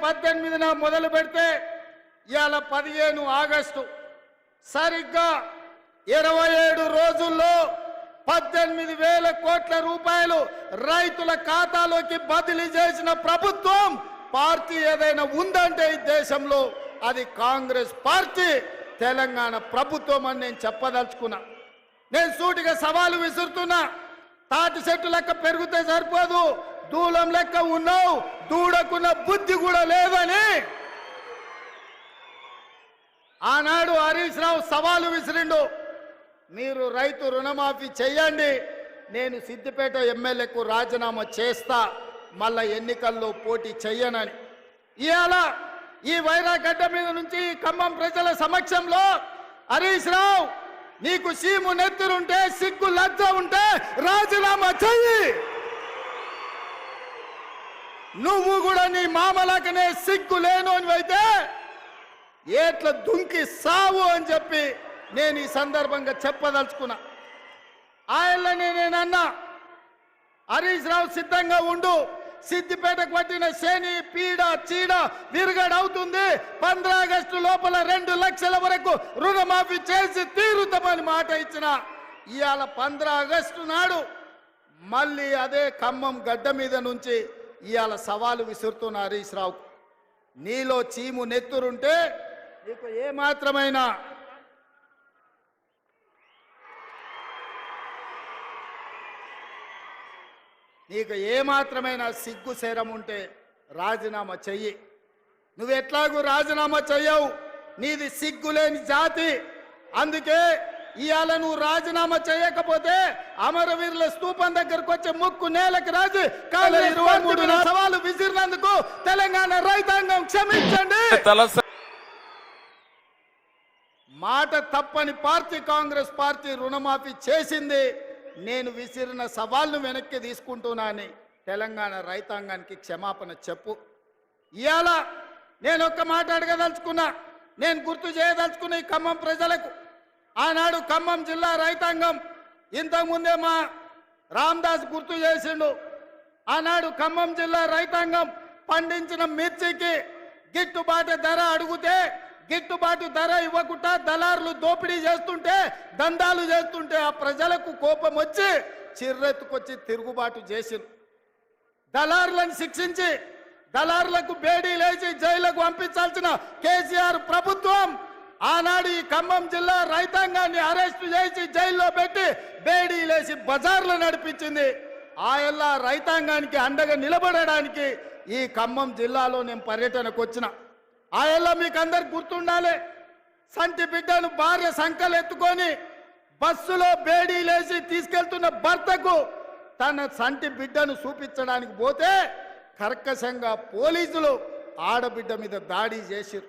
18న మొదలు పెడితే ఇవాళ 15 ఆగస్టు సరిగ్గా 27 రోజుల్లో 18,000 కోట్ల రూపాయలు రైతుల ఖాతాలోకి బదిలీ చేసిన ప్రభుత్వం పార్టీ ఏదైనా ఉందంటే ఈ దేశంలో అది కాంగ్రెస్ పార్టీ తెలంగాణ ప్రభుత్వం అని నేను చెప్పదలుచుకున్నా. నేను సూటిగా సవాలు విసురుతున్నా. తాటి చెట్టు లెక్క పెరిగితే సరిపోదు, దూలం లెక్క ఉన్నావు, దూడకున్న బుద్ధి కూడా లేదని ఆనాడు హరీష్ రావు సవాలు విసిరిండు. మీరు రైతు రుణమాఫీ చేయండి, నేను సిద్దిపేట ఎమ్మెల్యేకు రాజీనామా చేస్తా, మళ్ళా ఎన్నికల్లో పోటీ చెయ్యనని. ఇవాళ ఈ వైరాగడ్డ మీద నుంచి ఖమ్మం ప్రజల సమక్షంలో హరీష్ రావు నీకు సీము నెత్తురుంటే సిగ్గు లజ్జ ఉంటే రాజీనామా చెయ్యి. నువ్వు కూడా నీ మామలకనే సిగ్గు లేనోనివైతే ఏట్ల దుంకి సావు అని చెప్పి నేను ఈ సందర్భంగా చెప్పదలుచుకున్నా. ఆయనని నేనన్నా హరీష్ రావు సిద్ధంగా ఉండు, సిద్దిపేటకు పట్టిన శని పీడ చీడ విరుగడవుతుంది, 15 ఆగస్టు లోపల 2 లక్షల వరకు రుణమాఫీ చేసి తీరుతామని మాట ఇచ్చిన. ఇవాళ 15 ఆగస్టు నాడు మళ్ళీ అదే ఖమ్మం గడ్డ మీద నుంచి ఇవాళ సవాలు విసురుతున్న హరీష్ రావు, నీలో చీము నెత్తురుంటే నీకు ఏమాత్రమైన సిగ్గు శరం ఉంటే రాజీనామా చెయ్యి. నువ్వు ఎట్లాగూ రాజీనామా చెయ్యవు, నీది సిగ్గులేని జాతి. అందుకే ఇవాళ నువ్వు రాజీనామా చేయకపోతే అమరవీరుల స్తూపం దగ్గరకు వచ్చే ముక్కు నేలకు రాజు కాంగ్రెస్ సవాలు విసిరినందుకు తెలంగాణ రైతాంగం క్షమించండి. మాట తప్పని పార్టీ కాంగ్రెస్ పార్టీ రుణమాఫీ చేసింది. నేను విసిరిన సవాళ్లు వెనక్కి తీసుకుంటున్నానని తెలంగాణ రైతాంగానికి క్షమాపణ చెప్పు. ఇవాళ నేను ఒక్క మాట అడగదలుచుకున్నా, నేను గుర్తు చేయదలుచుకున్న ఈ ఖమ్మం ప్రజలకు. ఆనాడు ఖమ్మం జిల్లా రైతాంగం ఇంతకుముందే మా రామదాస్ గుర్తు చేసిండు. ఆనాడు ఖమ్మం జిల్లా రైతాంగం పండించిన మిర్చికి గిట్టుబాటు ధర అడిగితే గిట్టుబాటు ధర ఇవ్వకుండా దళారులు దోపిడీ చేస్తుంటే దందాలు చేస్తుంటే ఆ ప్రజలకు కోపం వచ్చి చిర్రెత్తుకొచ్చి తిరుగుబాటు చేసింది. దళారులను శిక్షించి దళారులకు బేడీ లేచి జైలుకు పంపించాల్సిన కేసీఆర్ ప్రభుత్వం ఆనాడు ఈ ఖమ్మం జిల్లా రైతాంగాన్ని అరెస్టు చేసి జైల్లో పెట్టి బేడీ లేచి బజార్లు నడిపించింది. ఆయల్లా రైతాంగానికి అండగా నిలబడడానికి ఈ ఖమ్మం జిల్లాలో నేను పర్యటనకు వచ్చిన. ఆయల్లా మీకు అందరికి గుర్తుండాలి, సంటి బిడ్డను భార్య సంకలు ఎత్తుకొని బస్సులో బేడీ లేచి తీసుకెళ్తున్న భర్తకు తన సంటి బిడ్డను చూపించడానికి పోతే కర్కశంగా పోలీసులు ఆడబిడ్డ మీద దాడి చేసిరు.